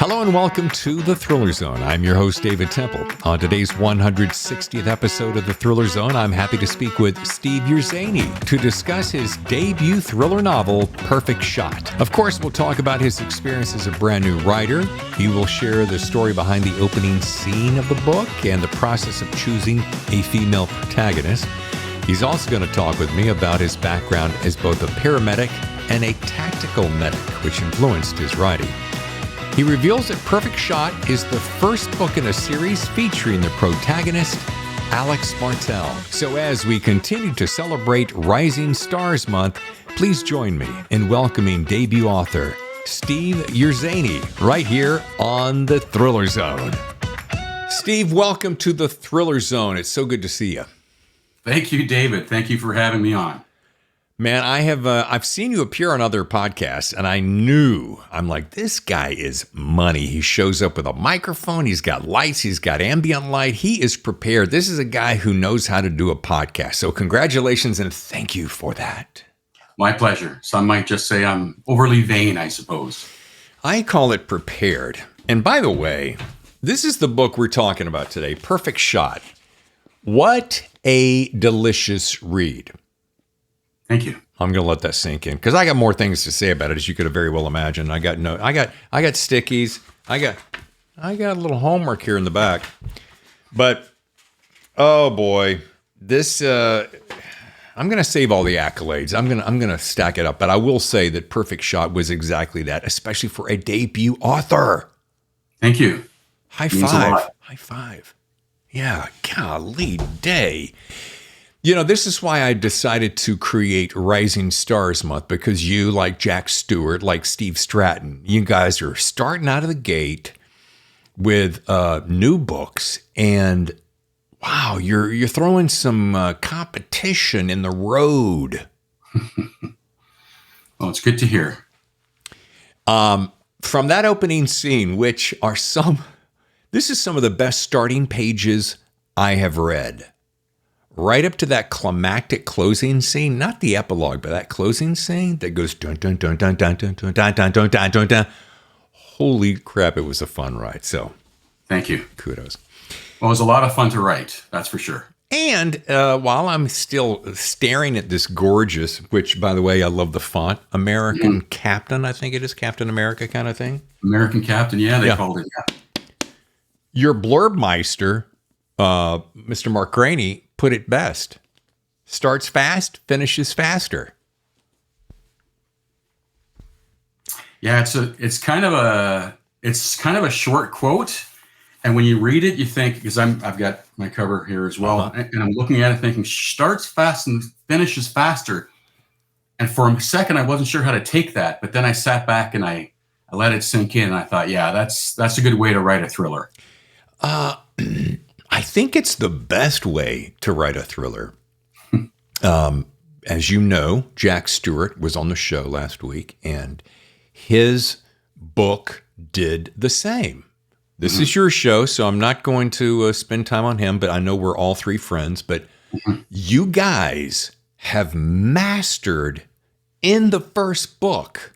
Hello and welcome to The Thriller Zone. I'm your host, David Temple. On today's 160th episode of The Thriller Zone, I'm happy to speak with Steve Urszenyi to discuss his debut thriller novel, Perfect Shot. Of course, we'll talk about his experience as a brand new writer. He will share the story behind the opening scene of the book and the process of choosing a female protagonist. He's also going to talk with me about his background as both a paramedic and a tactical medic, which influenced his writing. He reveals that Perfect Shot is the first book in a series featuring the protagonist, Alex Martel. So as we continue to celebrate Rising Stars Month, please join me in welcoming debut author Steve Urszenyi right here on The Thriller Zone. Steve, welcome to The Thriller Zone. It's so good to see you. Thank you, David. Thank you for having me on. Man, I've seen you appear on other podcasts, and I'm like, this guy is money. He shows up with a microphone. He's got lights. He's got ambient light. He is prepared. This is a guy who knows how to do a podcast. So congratulations, and thank you for that. My pleasure. Some might just say I'm overly vain, I suppose. I call it prepared. And by the way, this is the book we're talking about today, Perfect Shot. What a delicious read. Thank you. I'm going to let that sink in because I got more things to say about it, as you could have very well imagined. I got stickies. I got a little homework here in the back. But oh boy, this I'm going to save all the accolades. I'm going to stack it up, but I will say that Perfect Shot was exactly that, especially for a debut author. Thank you. High five. High five. Yeah, golly day. You know, this is why I decided to create Rising Stars Month, because you, like Jack Stewart, like Steve Stratton, you guys are starting out of the gate with new books, and wow, you're throwing some competition in the road. Well, it's good to hear. From that opening scene, which are this is some of the best starting pages I have read. Right up to that climactic closing scene, not the epilogue, but that closing scene that goes dun dun dun dun dun dun dun dun dun dun dun dun dun. Holy crap, it was a fun ride. So thank you. Kudos. Well, it was a lot of fun to write, that's for sure. And while I'm still staring at this gorgeous, which by the way, I love the font, American Captain, I think it is Captain America kind of thing. American Captain, they called it, yeah. Your blurbmeister, Mr. Mark Graney, put it best. Starts fast, finishes faster. Yeah, it's kind of a short quote, and when you read it, you think, because I've got my cover here as well, and I'm looking at it thinking, starts fast and finishes faster. And for a second, I wasn't sure how to take that, but then I sat back and I let it sink in, and I thought, yeah, that's a good way to write a thriller. I think it's the best way to write a thriller. As you know, Jack Stewart was on the show last week, and his book did the same. This is your show, so I'm not going to spend time on him, but I know we're all three friends. But you guys have mastered in the first book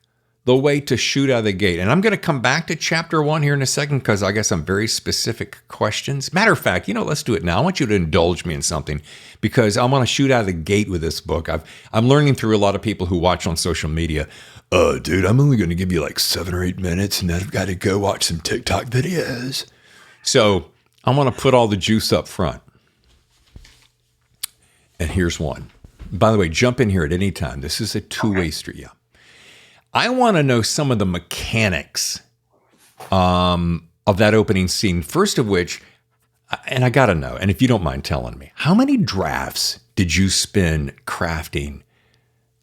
the way to shoot out of the gate. And I'm going to come back to chapter 1 here in a second, because I got some very specific questions. Matter of fact, let's do it now. I want you to indulge me in something, because I want to shoot out of the gate with this book. I'm learning through a lot of people who watch on social media. Dude, I'm only going to give you like 7 or 8 minutes, and then I've got to go watch some TikTok videos. So I want to put all the juice up front. And here's one. By the way, jump in here at any time. This is a two-way street. Yeah. I want to know some of the mechanics of that opening scene. First of which, and I got to know, and if you don't mind telling me, how many drafts did you spend crafting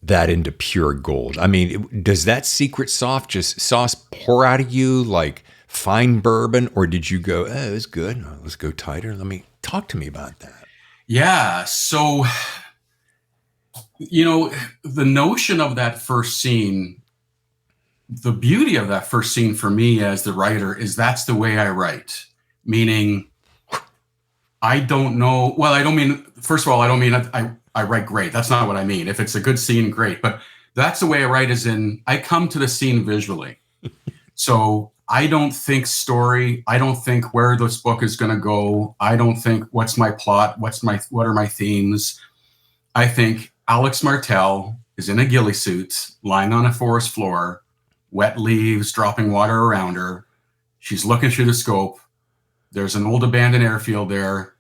that into pure gold? I mean, does that secret sauce pour out of you like fine bourbon, or did you go, it's good, let's go tighter? Talk to me about that. Yeah, so, the notion of that first scene, the beauty of that first scene for me as the writer is that's the way I write. Meaning, I don't know. Well, I don't mean, first of all, I don't mean I write great. That's not what I mean. If it's a good scene, great. But that's the way I write, is in, I come to the scene visually. So I don't think story. I don't think where this book is going to go. I don't think what's my plot. What are my themes? I think Alex Martel is in a ghillie suit, lying on a forest floor, wet leaves dropping water around her. She's looking through the scope. There's an old abandoned airfield there.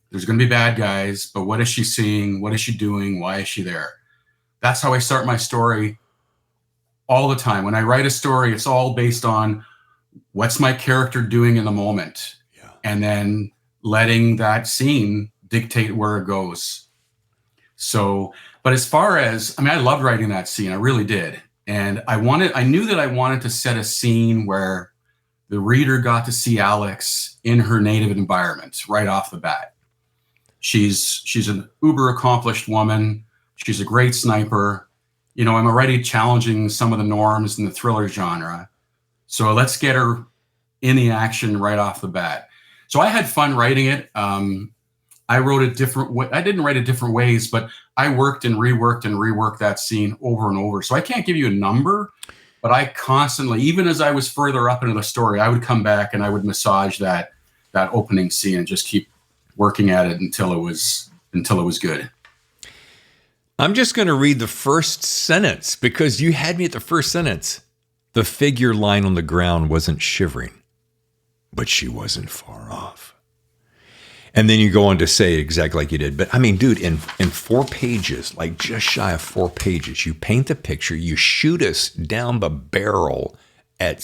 There's going to be bad guys, but what is she seeing? What is she doing? Why is she there? That's how I start my story all the time. When I write a story, it's all based on what's my character doing in the moment, and then letting that scene dictate where it goes. So, but as far as, I loved writing that scene. I really did. And I knew that I wanted to set a scene where the reader got to see Alex in her native environment right off the bat. She's an uber accomplished woman. She's a great sniper. I'm already challenging some of the norms in the thriller genre. So let's get her in the action right off the bat. So I had fun writing it. I wrote it different way. I didn't write it different ways, but I worked and reworked that scene over and over. So I can't give you a number, but I constantly, even as I was further up into the story, I would come back and I would massage that opening scene and just keep working at it until it was good. I'm just going to read the first sentence because you had me at the first sentence. The figure lying on the ground wasn't shivering, but she wasn't far off. And then you go on to say exactly like you did. But dude, in 4 pages, like just shy of 4 pages, you paint the picture, you shoot us down the barrel at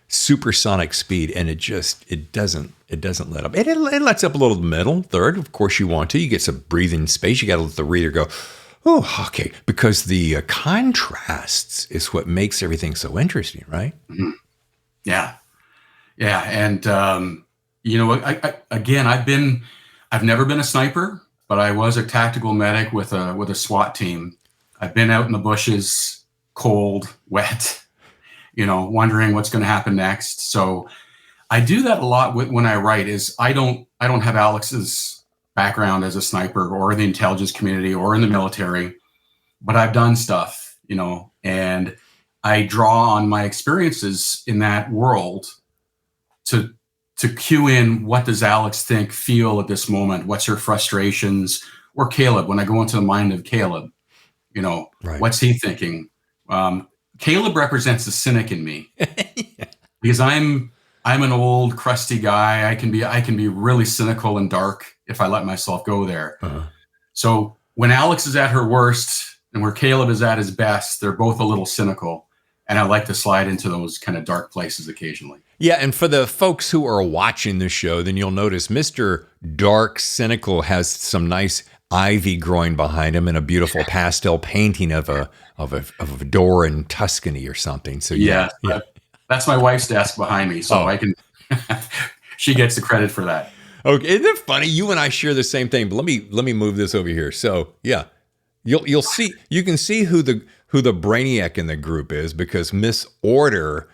supersonic speed, and it doesn't let up. It lets up a little middle, third, of course you want to. You get some breathing space. You got to let the reader go, oh, okay, because the contrasts is what makes everything so interesting, right? Mm-hmm. Yeah. And, I've never been a sniper, but I was a tactical medic with a SWAT team. I've been out in the bushes, cold, wet, wondering what's going to happen next. So I do that a lot when I write. Is I don't have Alex's background as a sniper or the intelligence community or in the military, but I've done stuff, and I draw on my experiences in that world to cue in what does Alex think, feel at this moment? What's her frustrations? Or Caleb, when I go into the mind of Caleb, right. What's he thinking? Caleb represents the cynic in me because I'm an old crusty guy. I can be really cynical and dark if I let myself go there. Uh-huh. So when Alex is at her worst and where Caleb is at his best, they're both a little cynical. And I like to slide into those kind of dark places occasionally. Yeah, and for the folks who are watching this show, then you'll notice Mr. Dark Cynical has some nice ivy growing behind him and a beautiful pastel painting of a door in Tuscany or something. So yeah. That's my wife's desk behind me, so I can. She gets the credit for that. Okay, isn't it funny? You and I share the same thing. But let me move this over here. So yeah, you can see who the brainiac in the group is because Miss Order.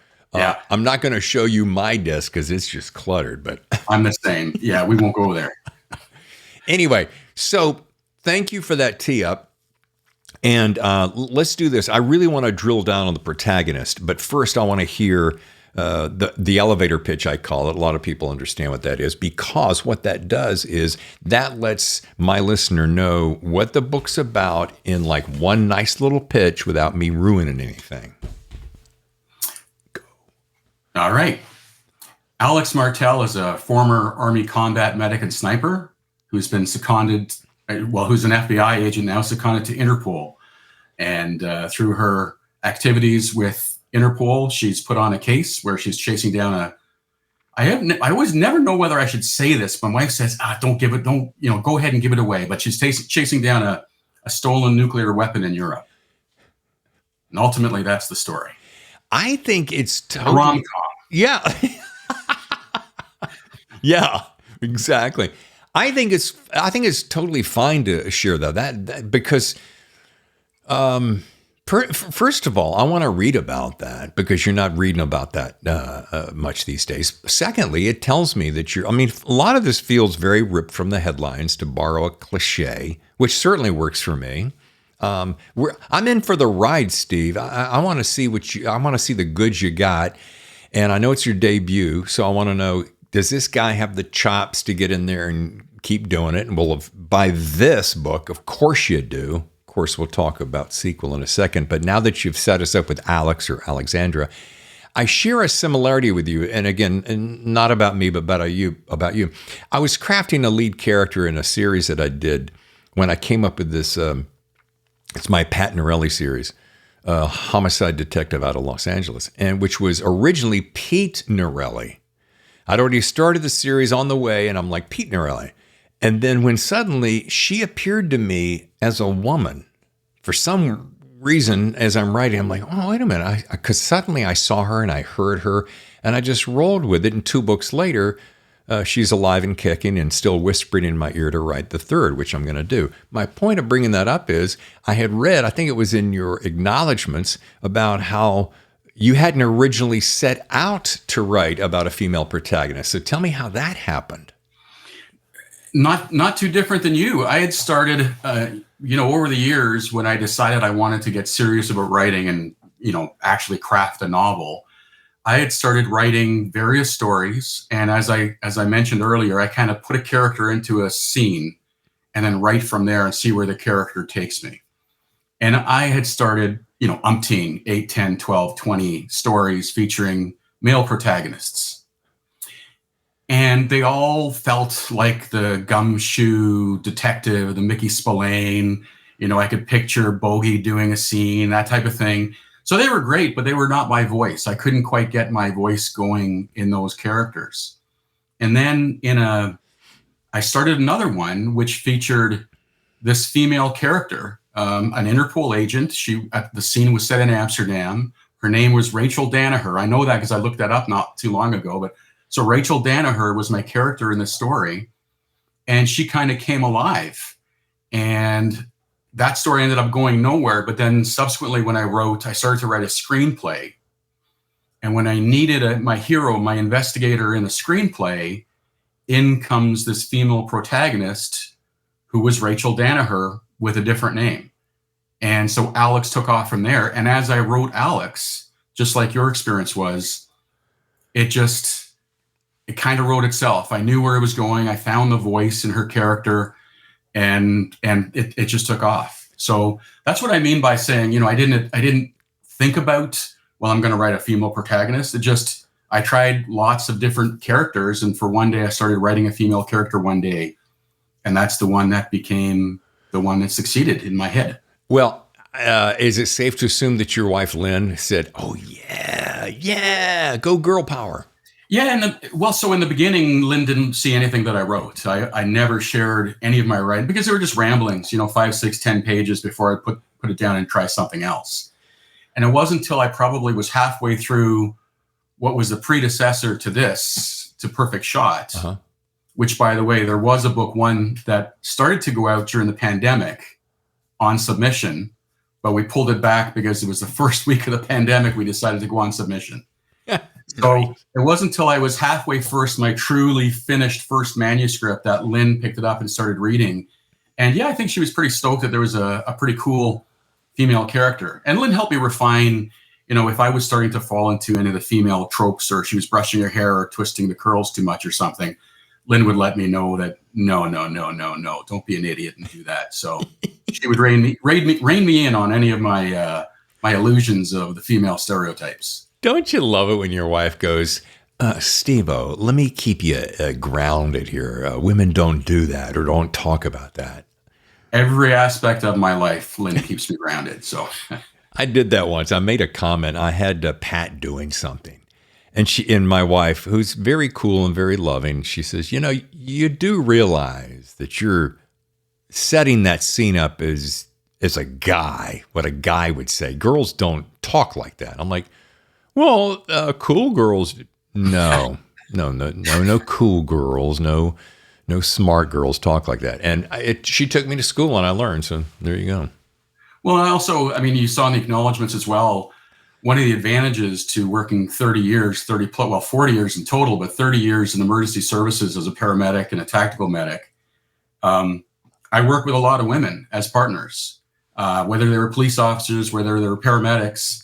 I'm not going to show you my desk because it's just cluttered, but I'm the same. Yeah, we won't go there. Anyway, so thank you for that tee up. And let's do this. I really want to drill down on the protagonist, but first I want to hear the elevator pitch, I call it. A lot of people understand what that is because what that does is that lets my listener know what the book's about in like one nice little pitch without me ruining anything. All right. Alex Martel is a former Army combat medic and sniper who's been seconded, who's an FBI agent now seconded to Interpol. And through her activities with Interpol, she's put on a case where she's chasing down I always never know whether I should say this. My wife says, go ahead and give it away. But she's chasing down a stolen nuclear weapon in Europe. And ultimately, that's the story. I think it's totally rom-com. Yeah. Yeah, exactly. I think it's totally fine to share that because first of all, I want to read about that because you're not reading about that much these days. Secondly, it tells me that a lot of this feels very ripped from the headlines, to borrow a cliche, which certainly works for me. I'm in for the ride, Steve. I want to see I want to see the goods you got. And I know it's your debut, so I want to know, does this guy have the chops to get in there and keep doing it? And well, by this book, of course you do. Of course, we'll talk about sequel in a second. But now that you've set us up with Alex or Alexandra, I share a similarity with you. And again, and not about me, but about you. I was crafting a lead character in a series that I did when I came up with this. It's my Pat Norelli series, homicide detective out of Los Angeles, and which was originally Pete Norelli. I'd already started the series on the way, and I'm like, Pete Norelli. And then when suddenly she appeared to me as a woman, for some reason, as I'm writing, I'm like, oh, wait a minute. Because suddenly I saw her and I heard her, and I just rolled with it. And 2 books later, she's alive and kicking and still whispering in my ear to write the 3rd, which I'm going to do. My point of bringing that up is I had read, I think it was in your acknowledgments, about how you hadn't originally set out to write about a female protagonist. So tell me how that happened. Not too different than you. I had started, over the years when I decided I wanted to get serious about writing and, actually craft a novel, I had started writing various stories. And as I mentioned earlier, I kind of put a character into a scene and then write from there and see where the character takes me. And I had started, umpteen 8, 10, 12, 20 stories featuring male protagonists. And they all felt like the gumshoe detective, the Mickey Spillane. I could picture Bogey doing a scene, that type of thing. So they were great, but they were not my voice. I couldn't quite get my voice going in those characters. And then I started another one, which featured this female character, an Interpol agent. The scene was set in Amsterdam. Her name was Rachel Danaher. I know that because I looked that up not too long ago. But so Rachel Danaher was my character in the story, and she kind of came alive. And that story ended up going nowhere. But then subsequently, when I started to write a screenplay. And when I needed my hero, my investigator in a screenplay, in comes this female protagonist who was Rachel Danaher with a different name. And so Alex took off from there. And as I wrote Alex, just like your experience was, it kind of wrote itself. I knew where it was going. I found the voice in her character, and it just took off. So that's what I mean by saying, I didn't think about, well, I'm going to write a female protagonist. I tried lots of different characters. And for one day, I started writing a female character one day. And that's the one that became the one that succeeded in my head. Well, is it safe to assume that your wife, Lynn, said, oh, yeah, go girl power? Yeah. So in the beginning, Lynn didn't see anything that I wrote. I never shared any of my writing because they were just ramblings, 5, 6, 10 pages before I put it down and try something else. And it wasn't until I probably was halfway through what was the predecessor to this, to Perfect Shot, which, by the way, there was a book one that started to go out during the pandemic on submission, but we pulled it back because it was the first week of the pandemic. We decided to go on submission. So it wasn't until I was halfway first, my truly finished first manuscript, that Lynn picked it up and started reading. And yeah, I think she was pretty stoked that there was a pretty cool female character. And Lynn helped me refine, if I was starting to fall into any of the female tropes, or she was brushing her hair or twisting the curls too much or something, Lynn would let me know that, no, don't be an idiot and do that. So she would rein me in on any of my illusions of the female stereotypes. Don't you love it when your wife goes, Steve-O, let me keep you grounded here. Women don't do that or don't talk about that. Every aspect of my life, Lynn keeps me grounded. So I did that once. I made a comment. I had Pat doing something. And my wife, who's very cool and very loving, she says, you do realize that you're setting that scene up as a guy, what a guy would say. Girls don't talk like that. I'm like, well, cool girls, no cool girls, no smart girls talk like that. And she took me to school and I learned. So there you go. Well, you saw in the acknowledgments as well, one of the advantages to working 40 years in total, but 30 years in emergency services as a paramedic and a tactical medic. I work with a lot of women as partners, whether they were police officers, whether they were paramedics.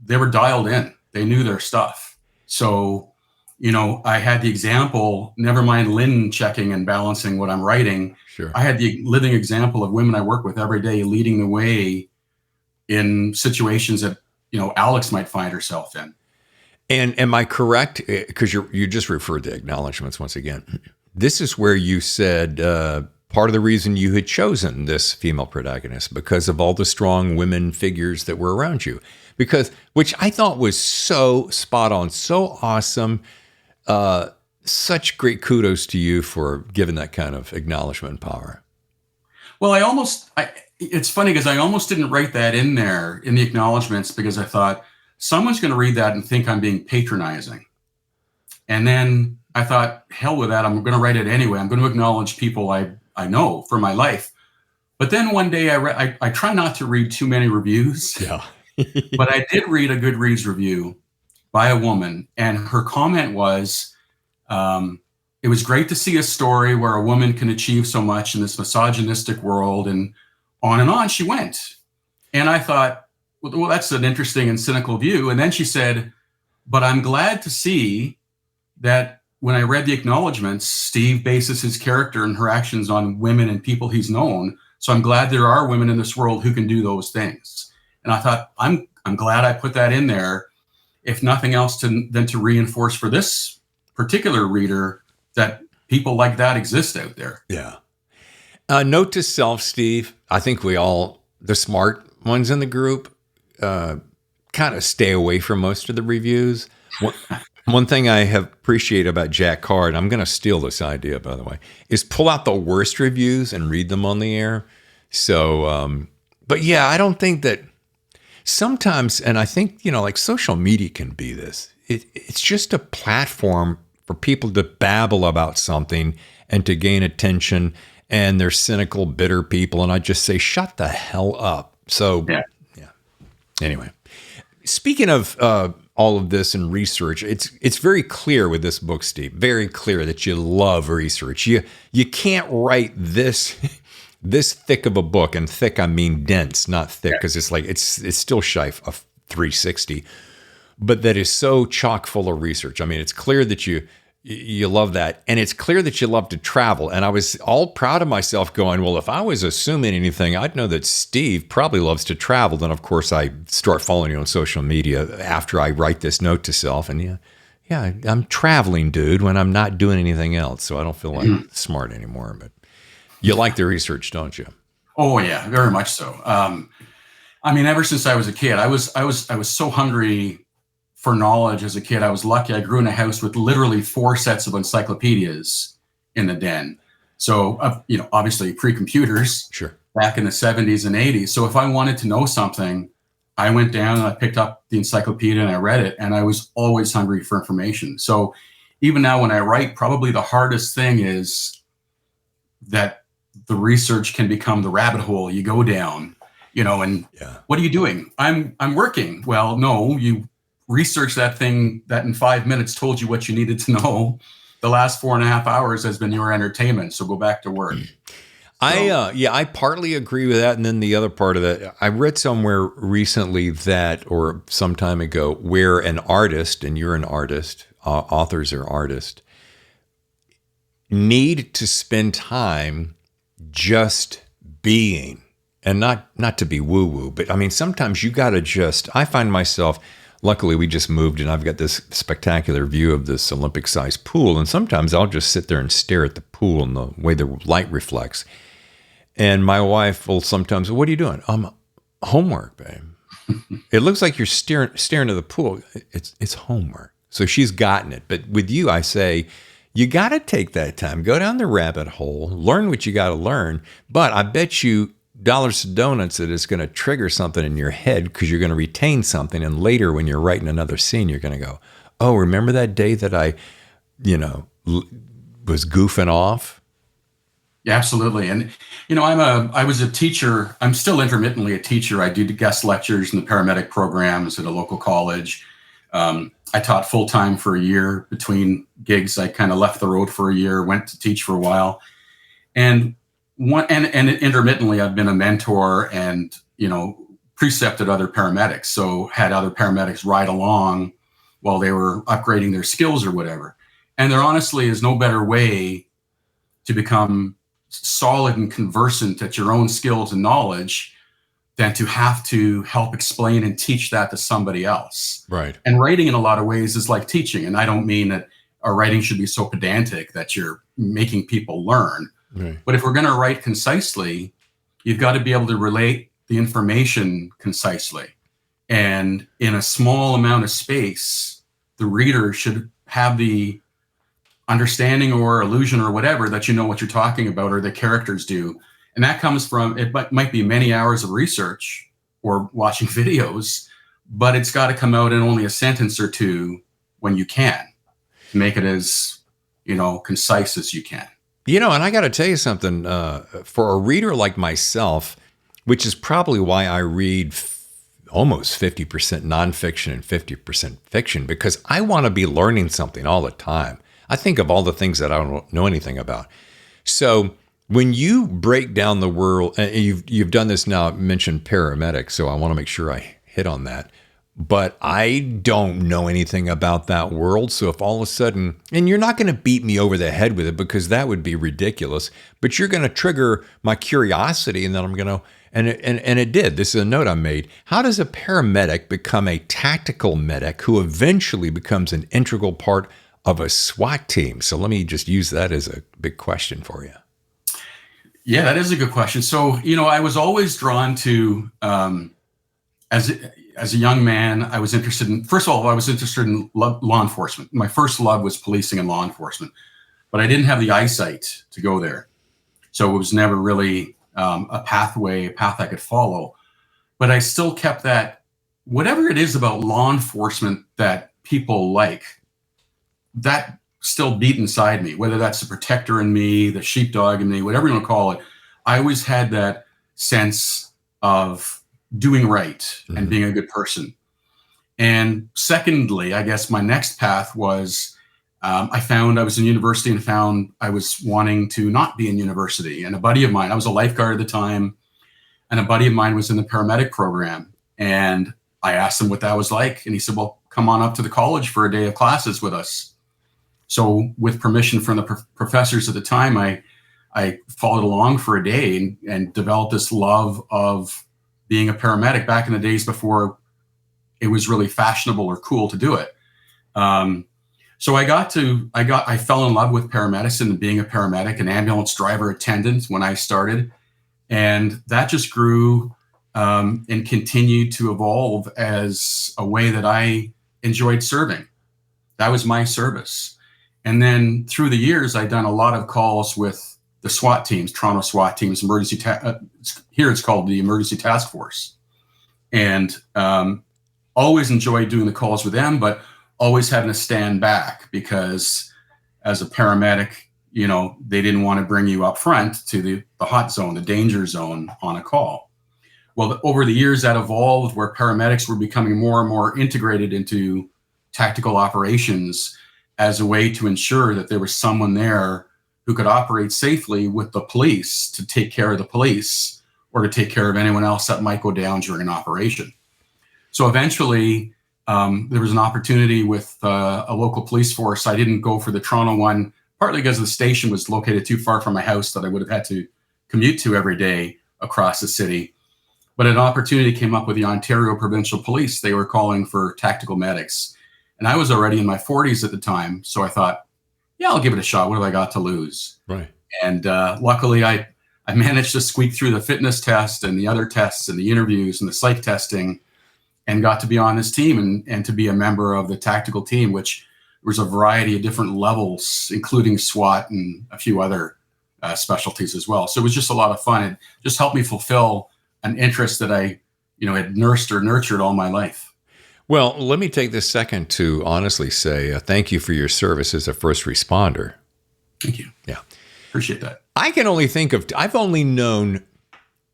They were dialed in. They knew their stuff. So, I had the example, never mind Lynn checking and balancing what I'm writing. Sure. I had the living example of women I work with every day leading the way in situations that, Alex might find herself in. And am I correct? Because you just referred to acknowledgments once again. This is where you said part of the reason you had chosen this female protagonist because of all the strong women figures that were around you. Which I thought was so spot on, so awesome. Such great kudos to you for giving that kind of acknowledgement and power. Well, it's funny because I almost didn't write that in there in the acknowledgments because I thought someone's going to read that and think I'm being patronizing. And then I thought, hell with that. I'm going to write it anyway. I'm going to acknowledge people I know from my life. But then one day I try not to read too many reviews. Yeah. But I did read a Goodreads review by a woman, and her comment was, it was great to see a story where a woman can achieve so much in this misogynistic world, and on she went. And I thought, well, that's an interesting and cynical view. And then she said, but I'm glad to see that when I read the acknowledgments, Steve bases his character and her actions on women and people he's known. So I'm glad there are women in this world who can do those things. And I thought, I'm glad I put that in there, if nothing else than to reinforce for this particular reader that people like that exist out there. Yeah. Note to self, Steve, I think we all, the smart ones in the group, kind of stay away from most of the reviews. One thing I have appreciated about Jack Card, I'm going to steal this idea, by the way, is pull out the worst reviews and read them on the air. So, but yeah, I don't think that sometimes, and I think, like social media can be this. It's just a platform for people to babble about something and to gain attention. And they're cynical, bitter people. And I just say, shut the hell up. So, yeah. Anyway, speaking of all of this and research, it's very clear with this book, Steve, very clear that you love research. You can't write this thick of a book, and thick I mean dense, not thick, because it's still shy of 360, but that is so chock full of research. I mean, it's clear that you love that, and it's clear that you love to travel. And I was all proud of myself going, well, if I was assuming anything, I'd know that Steve probably loves to travel. Then, of course, I start following you on social media after I write this note to self. And yeah, I'm traveling, dude, when I'm not doing anything else. So I don't feel like smart anymore. But you like the research, don't you? Oh, yeah, very much so. I mean, ever since I was a kid, I was so hungry for knowledge as a kid. I was lucky. I grew in a house with literally 4 sets of encyclopedias in the den. So, obviously pre-computers. Sure. Back in the 70s and 80s. So if I wanted to know something, I went down and I picked up the encyclopedia and I read it, and I was always hungry for information. So even now when I write, probably the hardest thing is that the research can become the rabbit hole you go down, and what are you doing? I'm working. Well, no, you research that thing that in 5 minutes told you what you needed to know. The last 4.5 hours has been your entertainment. So go back to work. I partly agree with that. And then the other part of that, I read somewhere recently or some time ago, where an artist, and you're an artist, authors are artists, need to spend time just being, and not to be woo-woo, but I mean, sometimes you got to I find myself, luckily, we just moved and I've got this spectacular view of this Olympic-sized pool. And sometimes I'll just sit there and stare at the pool and the way the light reflects. And my wife will sometimes, what are you doing? Homework, babe. It looks like you're staring at the pool. It's homework. So she's gotten it. But with you, I say, you got to take that time. Go down the rabbit hole. Learn what you got to learn. But I bet you dollars to donuts that it's going to trigger something in your head because you're going to retain something. And later when you're writing another scene, you're going to go, oh, remember that day that I, was goofing off? Yeah, absolutely. And, I was a teacher. I'm still intermittently a teacher. I do guest lectures in the paramedic programs at a local college. I taught full time for a year between gigs. I kind of left the road for a year, went to teach for a while. And intermittently, I've been a mentor and, precepted other paramedics. So had other paramedics ride along while they were upgrading their skills or whatever. And there honestly is no better way to become solid and conversant at your own skills and knowledge than to have to help explain and teach that to somebody else. Right. And writing in a lot of ways is like teaching. And I don't mean that our writing should be so pedantic that you're making people learn. Right. But if we're going to write concisely, you've got to be able to relate the information concisely. And in a small amount of space, the reader should have the understanding or illusion or whatever that you know what you're talking about, or the characters do. And that comes from, it might be many hours of research or watching videos, but it's got to come out in only a sentence or two when you can, to make it as, concise as you can. And I got to tell you something, for a reader like myself, which is probably why I read almost 50% nonfiction and 50% fiction, because I want to be learning something all the time. I think of all the things that I don't know anything about. So when you break down the world, and you've done this now, mentioned paramedic, so I want to make sure I hit on that. But I don't know anything about that world. So if all of a sudden, and you're not going to beat me over the head with it because that would be ridiculous, but you're going to trigger my curiosity, and then I'm going to, and it did. This is a note I made. How does a paramedic become a tactical medic who eventually becomes an integral part of a SWAT team? So let me just use that as a big question for you. Yeah, that is a good question. So, I was always drawn to, as a young man, I was interested in, first of all, I was interested in law enforcement. My first love was policing and law enforcement, but I didn't have the eyesight to go there. So it was never really a path I could follow. But I still kept that, whatever it is about law enforcement that people like, that still beat inside me, whether that's the protector in me, the sheepdog in me, whatever you want to call it. I always had that sense of doing right and being a good person. And secondly, I guess my next path was, I was in university and found I was wanting to not be in university. And a buddy of mine, I was a lifeguard at the time, and a buddy of mine was in the paramedic program. And I asked him what that was like. And he said, well, come on up to the college for a day of classes with us. So with permission from the professors at the time, I followed along for a day and developed this love of being a paramedic back in the days before it was really fashionable or cool to do it. So I fell in love with paramedicine and being a paramedic, an ambulance driver attendant when I started. And that just grew and continued to evolve as a way that I enjoyed serving. That was my service. And then through the years, I'd done a lot of calls with the SWAT teams, Toronto SWAT teams, here it's called the Emergency Task Force. And always enjoyed doing the calls with them, but always having to stand back because as a paramedic, they didn't want to bring you up front to the hot zone, the danger zone on a call. Well, over the years that evolved where paramedics were becoming more and more integrated into tactical operations as a way to ensure that there was someone there who could operate safely with the police to take care of the police or to take care of anyone else that might go down during an operation. So eventually there was an opportunity with a local police force. I didn't go for the Toronto one, partly because the station was located too far from my house that I would have had to commute to every day across the city. But an opportunity came up with the Ontario Provincial Police. They were calling for tactical medics. And I was already in my 40s at the time. So I thought, yeah, I'll give it a shot. What have I got to lose? Right. And luckily, I managed to squeak through the fitness test and the other tests and the interviews and the psych testing and got to be on this team and to be a member of the tactical team, which was a variety of different levels, including SWAT and a few other specialties as well. So it was just a lot of fun. It just helped me fulfill an interest that I had nursed or nurtured all my life. Well, let me take this second to honestly say thank you for your service as a first responder. Thank you. Yeah. Appreciate that. I can only think of, I've only known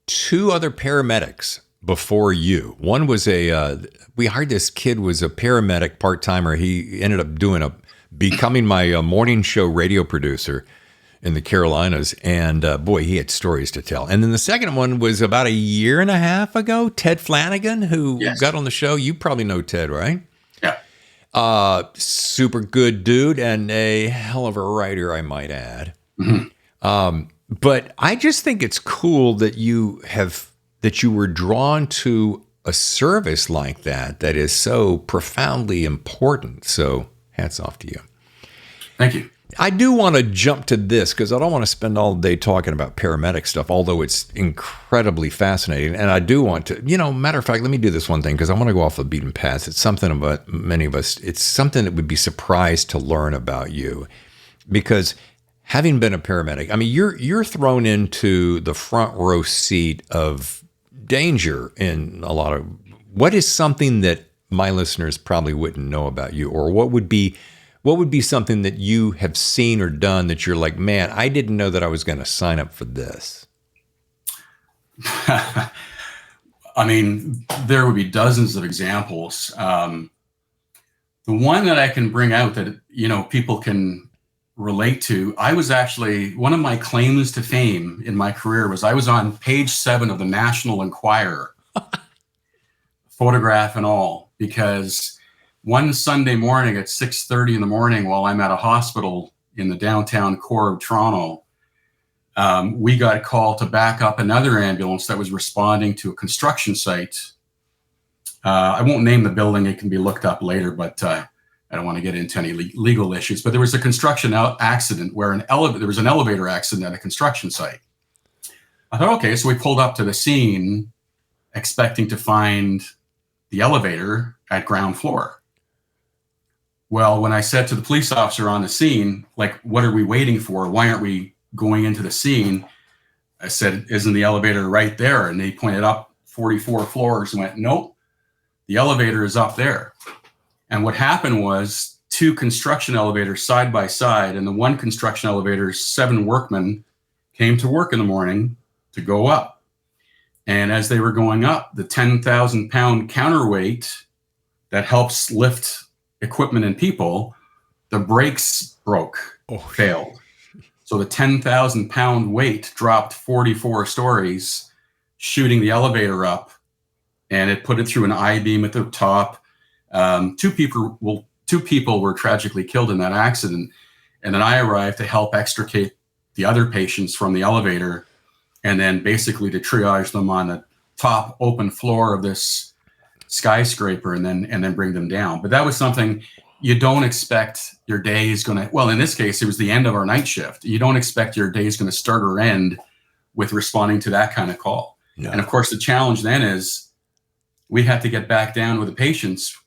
two other paramedics before you. One was we hired this kid, was a paramedic part-timer. He ended up becoming my morning show radio producer in the Carolinas. And boy, he had stories to tell. And then the second one was about a year and a half ago, Ted Flanagan, who got on the show. You probably know Ted, right? Yeah. Super good dude and a hell of a writer, I might add. But I just think it's cool that you were drawn to a service like that is so profoundly important. So hats off to you. Thank you. I do want to jump to this because I don't want to spend all day talking about paramedic stuff, although it's incredibly fascinating. And I do want to, matter of fact, let me do this one thing because I want to go off the beaten path. It's something about many of us. It's something that would be surprised to learn about you because having been a paramedic, I mean, you're thrown into the front row seat of danger in a lot of, what is something that my listeners probably wouldn't know about you, or what would be something that you have seen or done that you're like, man, I didn't know that I was going to sign up for this? I mean, there would be dozens of examples. The one that I can bring out that, people can relate to, I was actually, one of my claims to fame in my career was I was on page 7 of the National Enquirer, photograph and all, because one Sunday morning at 6:30 in the morning, while I'm at a hospital in the downtown core of Toronto, we got a call to back up another ambulance that was responding to a construction site. I won't name the building; it can be looked up later. But I don't want to get into any legal issues. But there was a construction accident where there was an elevator accident at a construction site. I thought, okay, so we pulled up to the scene, expecting to find the elevator at ground floor. Well, when I said to the police officer on the scene, like, what are we waiting for? Why aren't we going into the scene? I said, isn't the elevator right there? And they pointed up 44 floors and went, nope, the elevator is up there. And what happened was 2 construction elevators side by side, and the one construction elevator, 7 workmen came to work in the morning to go up. And as they were going up, the 10,000-pound counterweight that helps lift equipment and people, the brakes failed. So the 10,000-pound weight dropped 44 stories, shooting the elevator up, and it put it through an I-beam at the top. 2 people were tragically killed in that accident. And then I arrived to help extricate the other patients from the elevator, and then basically to triage them on the top open floor of this skyscraper and then bring them down. But that was something you don't expect your day is going to, well, in this case, it was the end of our night shift. You don't expect your day is going to start or end with responding to that kind of call. No. And of course, the challenge then is we had to get back down with the patients.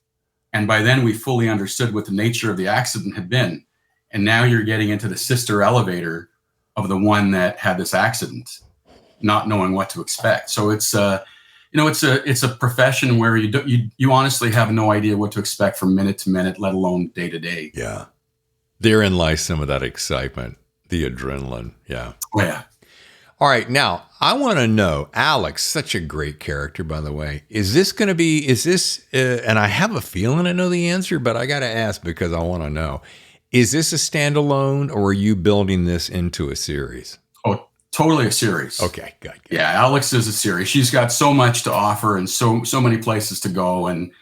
And by then we fully understood what the nature of the accident had been. And now you're getting into the sister elevator of the one that had this accident, not knowing what to expect. So it's it's a profession where you honestly have no idea what to expect from minute to minute, let alone day to day. Yeah. Therein lies some of that excitement, the adrenaline. Yeah. Oh, yeah. All right. Now, I want to know, Alex, such a great character, by the way. And I have a feeling I know the answer, but I got to ask because I want to know, is this a standalone or are you building this into a series? Oh, totally a series. Okay, good. Yeah, Alex is a series. She's got so much to offer and so many places to go, and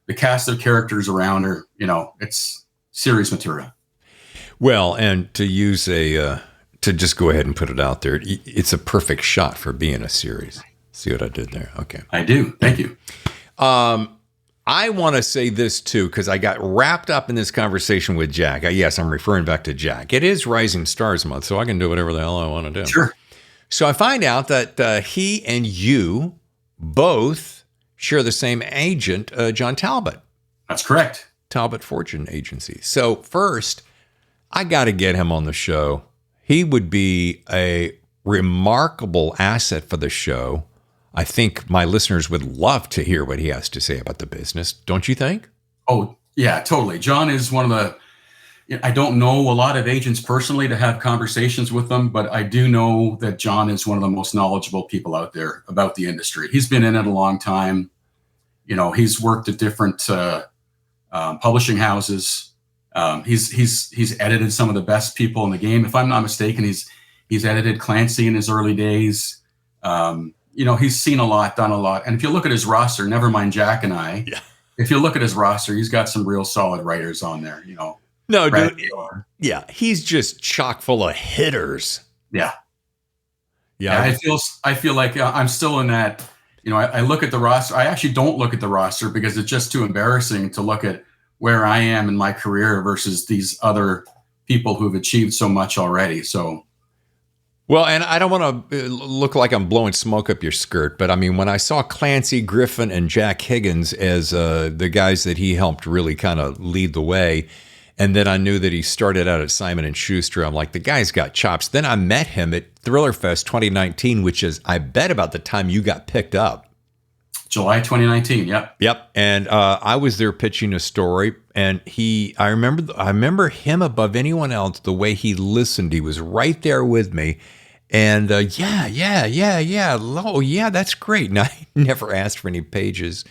the cast of characters around her, it's series material. Well, and to use to just go ahead and put it out there, it's a perfect shot for being a series. See what I did there? Okay. I do. Thank you. I want to say this too, because I got wrapped up in this conversation with Jack. Yes, I'm referring back to Jack. It is Rising Stars Month, so I can do whatever the hell I want to do. Sure. So I find out that he and you both share the same agent, John Talbot. That's correct. Talbot Fortune Agency. So first, I got to get him on the show. He would be a remarkable asset for the show. I think my listeners would love to hear what he has to say about the business. Don't you think? Oh, yeah, totally. John is one of the, I don't know a lot of agents personally to have conversations with them, but I do know that John is one of the most knowledgeable people out there about the industry. He's been in it a long time. He's worked at different publishing houses. He's edited some of the best people in the game. If I'm not mistaken, he's edited Clancy in his early days. He's seen a lot, done a lot. And if you look at his roster, never mind Jack and I, if you look at his roster, he's got some real solid writers on there. No, Brad dude. Taylor. Yeah, he's just chock full of hitters. Yeah. Yeah. I feel like I'm still in that. I look at the roster. I actually don't look at the roster because it's just too embarrassing to look at where I am in my career versus these other people who've achieved so much already. So. Well, and I don't want to look like I'm blowing smoke up your skirt, but I mean, when I saw Clancy, Griffin, and Jack Higgins as the guys that he helped really kind of lead the way, and then I knew that he started out at Simon & Schuster, I'm like, the guy's got chops. Then I met him at Thriller Fest 2019, which is, I bet, about the time you got picked up. July 2019, yep. Yep, and I was there pitching a story, and I remember him above anyone else, the way he listened. He was right there with me. And yeah. Oh, yeah, that's great. And I never asked for any pages.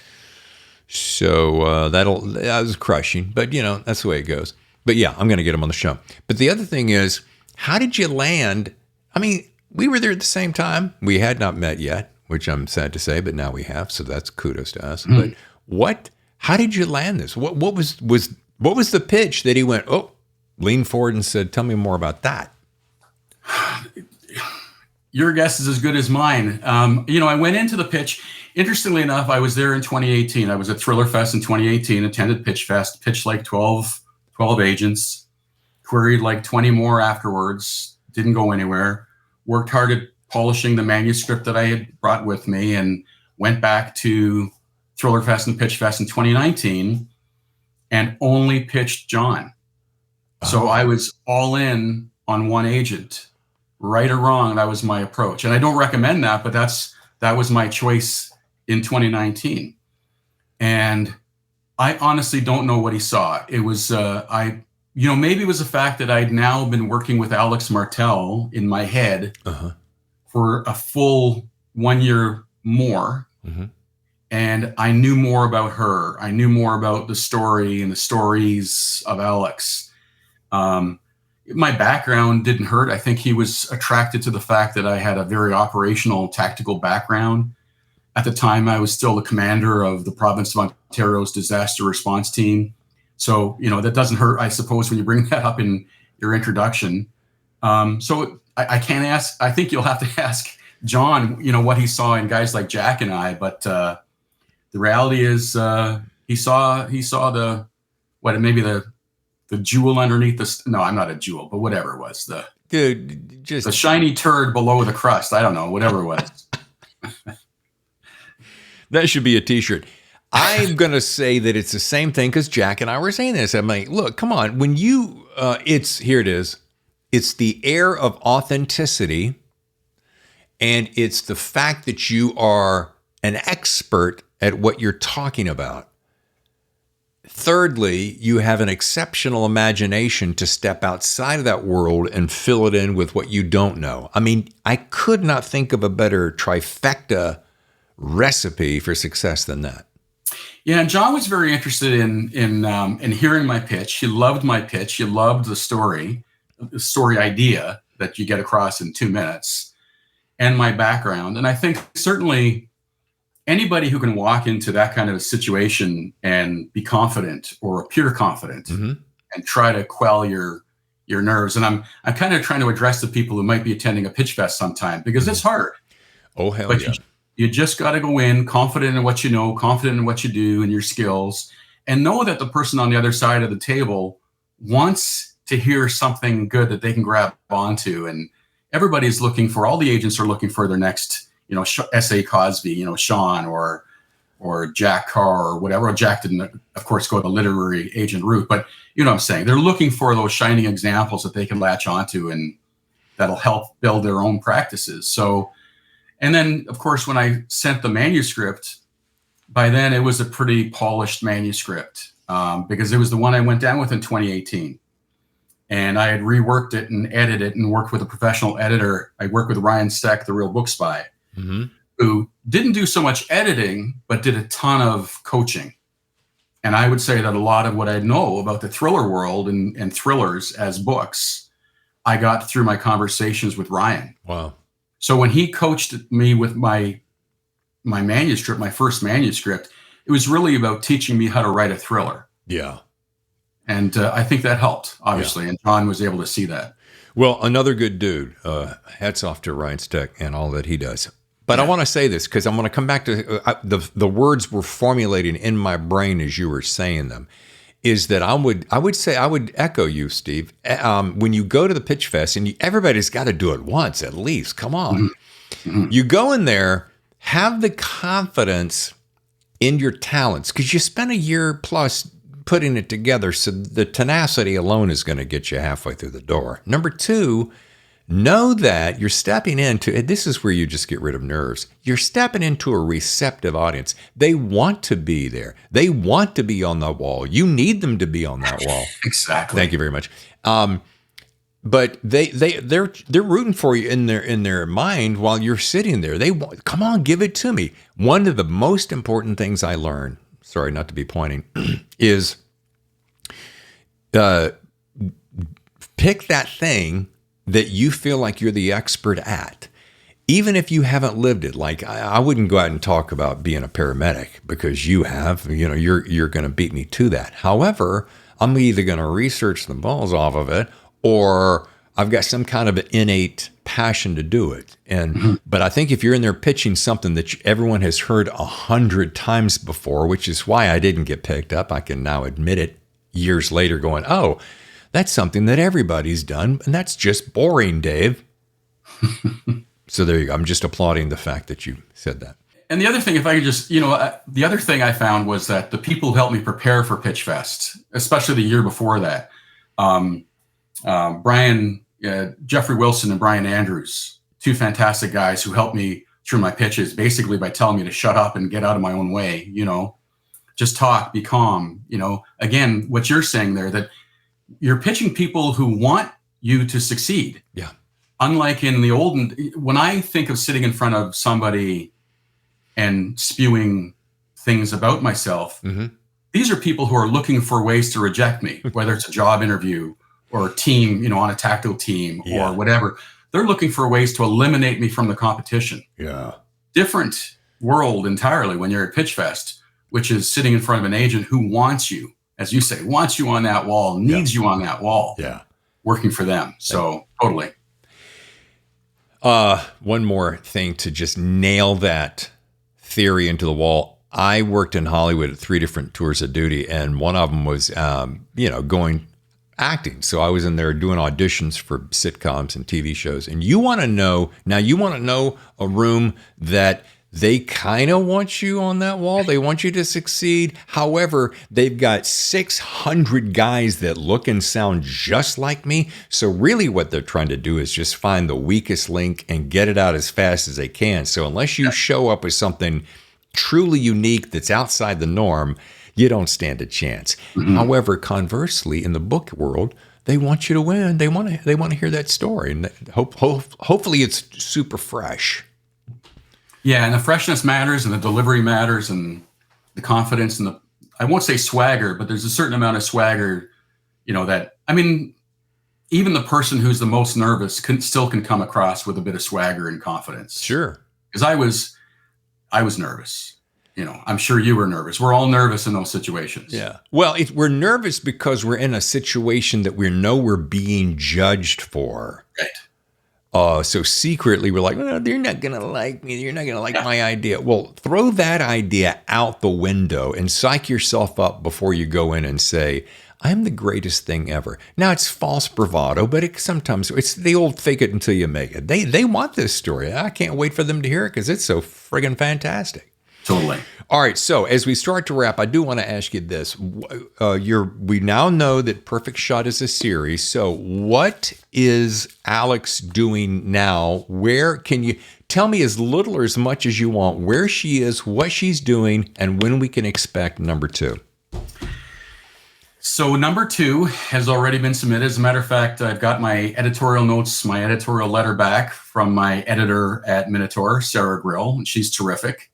So that was crushing. But, that's the way it goes. But yeah, I'm going to get him on the show. But the other thing is, how did you land? I mean, we were there at the same time. We had not met yet, which I'm sad to say, but now we have. So that's kudos to us. Mm-hmm. But how did you land this? What was the pitch that he went, leaned forward and said, tell me more about that? Your guess is as good as mine. I went into the pitch. Interestingly enough, I was there in 2018. I was at Thriller Fest in 2018, attended PitchFest, pitched like 12 agents, queried like 20 more afterwards, didn't go anywhere, worked hard at polishing the manuscript that I had brought with me, and went back to Thriller Fest and PitchFest in 2019 and only pitched John. So I was all in on one agent. Right or wrong, that was my approach. And I don't recommend that, but that was my choice in 2019. And I honestly don't know what he saw. It was, maybe it was the fact that I'd now been working with Alex Martel in my head for a full 1 year more. Mm-hmm. And I knew more about her. I knew more about the story and the stories of Alex. My background didn't hurt. I think he was attracted to the fact that I had a very operational, tactical background. At the time, I was still the commander of the province of Ontario's disaster response team. So, that doesn't hurt, I suppose, when you bring that up in your introduction. So I can't ask. I think you'll have to ask John, what he saw in guys like Jack and I. But the reality is he saw the jewel underneath no, I'm not a jewel, but whatever it was, the shiny turd below the crust. I don't know, whatever it was. That should be a t-shirt. I'm going to say that it's the same thing because Jack and I were saying this. I'm like, look, come on. When you, here it is. It's the air of authenticity. And it's the fact that you are an expert at what you're talking about. Thirdly, you have an exceptional imagination to step outside of that world and fill it in with what you don't know. I mean, I could not think of a better trifecta recipe for success than that. Yeah, and John was very interested in hearing my pitch. He loved my pitch. He loved the story idea that you get across in 2 minutes, and my background. And I think certainly anybody who can walk into that kind of a situation and be confident or appear confident and try to quell your nerves. And I'm kind of trying to address the people who might be attending a pitch fest sometime because it's hard. Oh, hell but yeah. You just got to go in confident in what you know, confident in what you do and your skills, and know that the person on the other side of the table wants to hear something good that they can grab onto. And everybody's all the agents are looking for their next, S.A. Cosby, Sean or Jack Carr or whatever. Jack didn't, of course, go the literary agent route, but you know what I'm saying? They're looking for those shining examples that they can latch onto and that'll help build their own practices. So, and then, of course, when I sent the manuscript, by then it was a pretty polished manuscript because it was the one I went down with in 2018. And I had reworked it and edited it and worked with a professional editor. I worked with Ryan Steck, the Real Book Spy, who didn't do so much editing, but did a ton of coaching. And I would say that a lot of what I know about the thriller world and thrillers as books, I got through my conversations with Ryan. Wow. So when he coached me with my manuscript, my first manuscript, it was really about teaching me how to write a thriller. Yeah. And I think that helped, obviously. And John was able to see that. Well, another good dude. Hats off to Ryan Steck and all that he does. But I want to say this because I'm going to come back to the words were formulating in my brain as you were saying them. Is that I would echo you, Steve. When you go to the PitchFest, and everybody's got to do it once at least. Come on, you go in there, have the confidence in your talents because you spent a year plus putting it together. So the tenacity alone is going to get you halfway through the door. Number two, know that you're stepping into, and this is where you just get rid of nerves. You're stepping into a receptive audience. They want to be there. They want to be on the wall. You need them to be on that wall. Exactly. Thank you very much. But they're rooting for you in their mind while you're sitting there. They want, come on, give it to me. One of the most important things I learned, sorry not to be pointing, is pick that thing that you feel like you're the expert at, even if you haven't lived it. Like I wouldn't go out and talk about being a paramedic because you have, you're going to beat me to that. However, I'm either going to research the balls off of it or I've got some kind of an innate passion to do it. But I think if you're in there pitching something that everyone has heard 100 times before, which is why I didn't get picked up, I can now admit it years later going, oh, that's something that everybody's done, and that's just boring, Dave. So there you go. I'm just applauding the fact that you said that. And the other thing, if I could just, the other thing I found was that the people who helped me prepare for PitchFest, especially the year before that, Jeffrey Wilson and Brian Andrews, two fantastic guys who helped me through my pitches, basically by telling me to shut up and get out of my own way, just talk, be calm, again, what you're saying there, that you're pitching people who want you to succeed. Yeah. Unlike in the olden, when I think of sitting in front of somebody and spewing things about myself, these are people who are looking for ways to reject me, whether it's a job interview or a team, on a tactical team or whatever. They're looking for ways to eliminate me from the competition. Yeah. Different world entirely when you're at PitchFest, which is sitting in front of an agent who wants you, as you say, wants you on that wall, needs you on that wall, working for them. So totally. One more thing to just nail that theory into the wall. I worked in Hollywood at 3 different tours of duty, and one of them was, going acting. So I was in there doing auditions for sitcoms and TV shows. And you want to know a room that they kind of want you on that wall. They want you to succeed. However, they've got 600 guys that look and sound just like me. So really what they're trying to do is just find the weakest link and get it out as fast as they can. So unless you show up with something truly unique that's outside the norm, you don't stand a chance. However, conversely, in the book world, they want you to win. They want to hear that story. And hopefully it's super fresh. Yeah, and the freshness matters, and the delivery matters, and the confidence, and I won't say swagger, but there's a certain amount of swagger, that, even the person who's the most nervous still can come across with a bit of swagger and confidence. Sure. Because I was nervous. I'm sure you were nervous. We're all nervous in those situations. Yeah. Well, we're nervous because we're in a situation that we know we're being judged for. Right. So secretly we're like, oh, they're not going to like me. You're not going to like my idea. Well, throw that idea out the window and psych yourself up before you go in and say, I'm the greatest thing ever. Now it's false bravado, but sometimes it's the old fake it until you make it. They want this story. I can't wait for them to hear it because it's so friggin' fantastic. Totally. All right. So as we start to wrap, I do want to ask you this. We now know that Perfect Shot is a series. So what is Alex doing now? Where can you tell me as little or as much as you want, where she is, what she's doing, and when we can expect number 2? So number 2 has already been submitted. As a matter of fact, I've got my editorial notes, my editorial letter back from my editor at Minotaur, Sarah Grill, and she's terrific.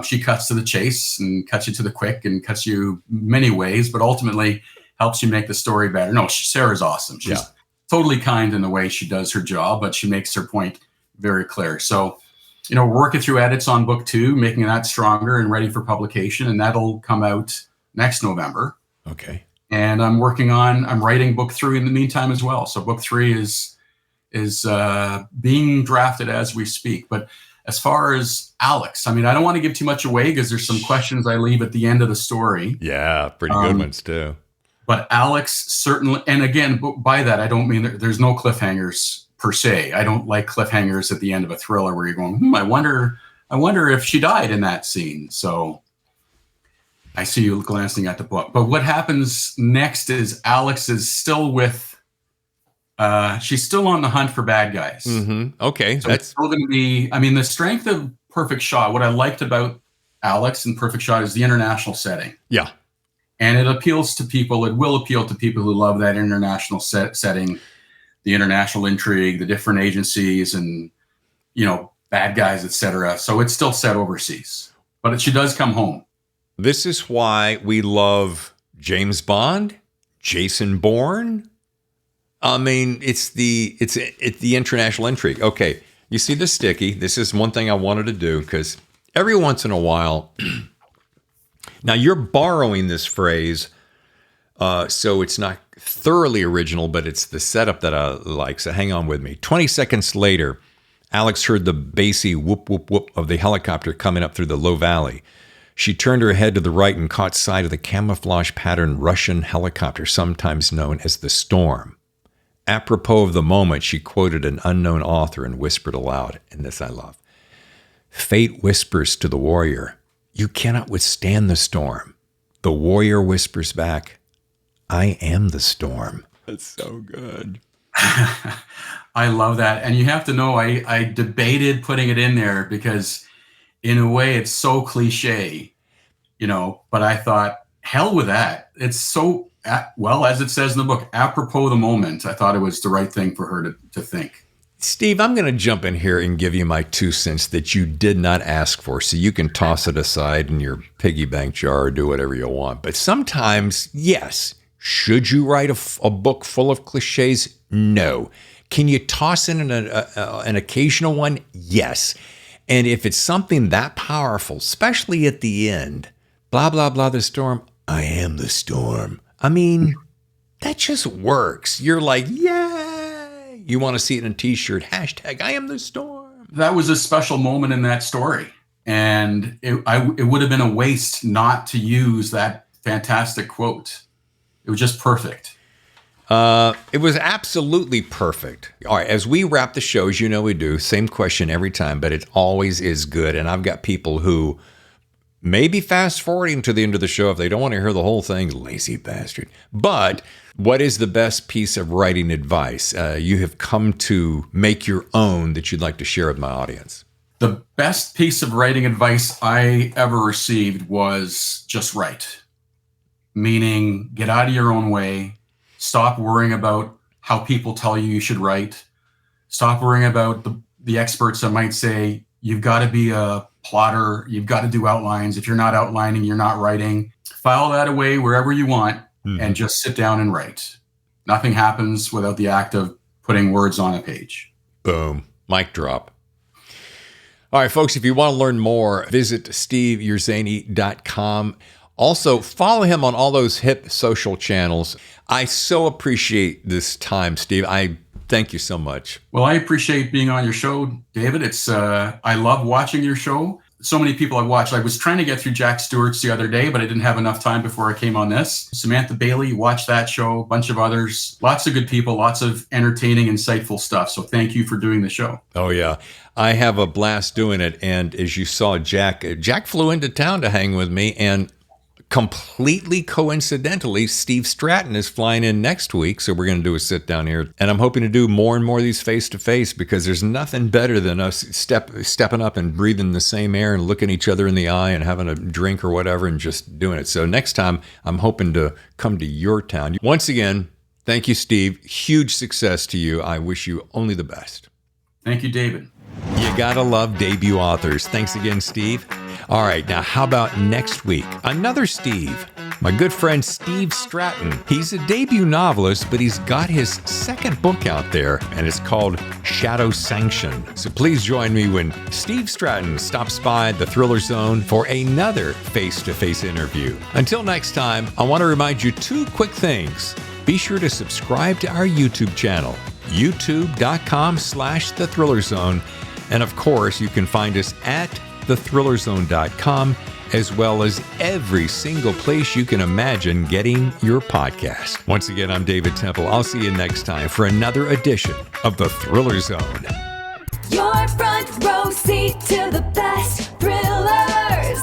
She cuts to the chase and cuts you to the quick and cuts you many ways, but ultimately helps you make the story better. No, Sarah's awesome. She's totally kind in the way she does her job, but she makes her point very clear. So working through edits on book 2, making that stronger and ready for publication. And that'll come out next November. Okay. And I'm writing book 3 in the meantime as well. So book 3 is being drafted as we speak. But as far as Alex, I don't want to give too much away because there's some questions I leave at the end of the story. Yeah, pretty good ones too. But Alex certainly, and again, by that, I don't mean there's no cliffhangers per se. I don't like cliffhangers at the end of a thriller where you're going, I wonder if she died in that scene. So I see you glancing at the book. But what happens next is Alex is still she's still on the hunt for bad guys. Mm-hmm. Okay. So it's still going to be, the strength of Perfect Shot, what I liked about Alex and Perfect Shot is the international setting. Yeah. And it appeals to people. It will appeal to people who love that international setting, the international intrigue, the different agencies and, bad guys, etc. So it's still set overseas, but she does come home. This is why we love James Bond, Jason Bourne. It's the international intrigue. Okay. You see the sticky. This is one thing I wanted to do because every once in a while, now you're borrowing this phrase, so it's not thoroughly original, but it's the setup that I like. So hang on with me. 20 seconds later, Alex heard the bassy whoop, whoop, whoop of the helicopter coming up through the low valley. She turned her head to the right and caught sight of the camouflage pattern Russian helicopter, sometimes known as the Storm. Apropos of the moment, she quoted an unknown author and whispered aloud, and this I love. Fate whispers to the warrior, you cannot withstand the storm. The warrior whispers back, I am the storm. That's so good. I love that. And you have to know, I debated putting it in there because in a way it's so cliche, but I thought, hell with that. It's so, well, as it says in the book, apropos the moment, I thought it was the right thing for her to think. Steve, I'm going to jump in here and give you my 2 cents that you did not ask for, so you can toss it aside in your piggy bank jar or do whatever you want. But sometimes, yes, should you write a book full of cliches? No. Can you toss in an occasional one? Yes. And if it's something that powerful, especially at the end, blah, blah, blah, the storm, I am the storm. That just works. You're like, yay! You want to see it in a t-shirt, hashtag, I am the storm. That was a special moment in that story. And it would have been a waste not to use that fantastic quote. It was just perfect. It was absolutely perfect. All right, as we wrap the show, as you know we do, same question every time, but it always is good. And I've got people who may be fast forwarding to the end of the show if they don't want to hear the whole thing, lazy bastard. But what is the best piece of writing advice you have come to make your own that you'd like to share with my audience? The best piece of writing advice I ever received was just write. Meaning, get out of your own way. Stop worrying about how people tell you should write. Stop worrying about the experts that might say, you've got to be a plotter. You've got to do outlines. If you're not outlining, you're not writing. File that away wherever you want and just sit down and write. Nothing happens without the act of putting words on a page. Boom. Mic drop. All right, folks, if you want to learn more, visit steveurszenyi.com. Also, follow him on all those hip social channels. I so appreciate this time, Steve. I thank you so much. Well, I appreciate being on your show, David. It's I love watching your show. So many people I watched. I was trying to get through Jack Stewart's the other day, but I didn't have enough time before I came on this. Samantha Bailey, watched that show, a bunch of others. Lots of good people, lots of entertaining, insightful stuff. So thank you for doing the show. Oh, yeah. I have a blast doing it. And as you saw, Jack flew into town to hang with me, and completely coincidentally, Steve Stratton is flying in next week, so we're going to do a sit down here. And I'm hoping to do more and more of these face-to-face because there's nothing better than us stepping up and breathing the same air and looking each other in the eye and having a drink or whatever and just doing it. So next time, I'm hoping to come to your town. Once again, thank you, Steve. Huge success to you. I wish you only the best. Thank you, David. You gotta love debut authors. Thanks again, Steve. All right, now how about next week? Another Steve. my good friend Steve Stratton. He's a debut novelist, but he's got his second book out there, and it's called Shadow Sanction. So please join me when Steve Stratton stops by the Thriller Zone for another face-to-face interview. Until next time, I want to remind you two quick things. Be sure to subscribe to our YouTube channel, youtube.com/The Thriller Zone. And of course, you can find us at thethrillerzone.com, as well as every single place you can imagine getting your podcast. Once again, I'm David Temple. I'll see you next time for another edition of The Thriller Zone. Your front row seat to the best thrillers.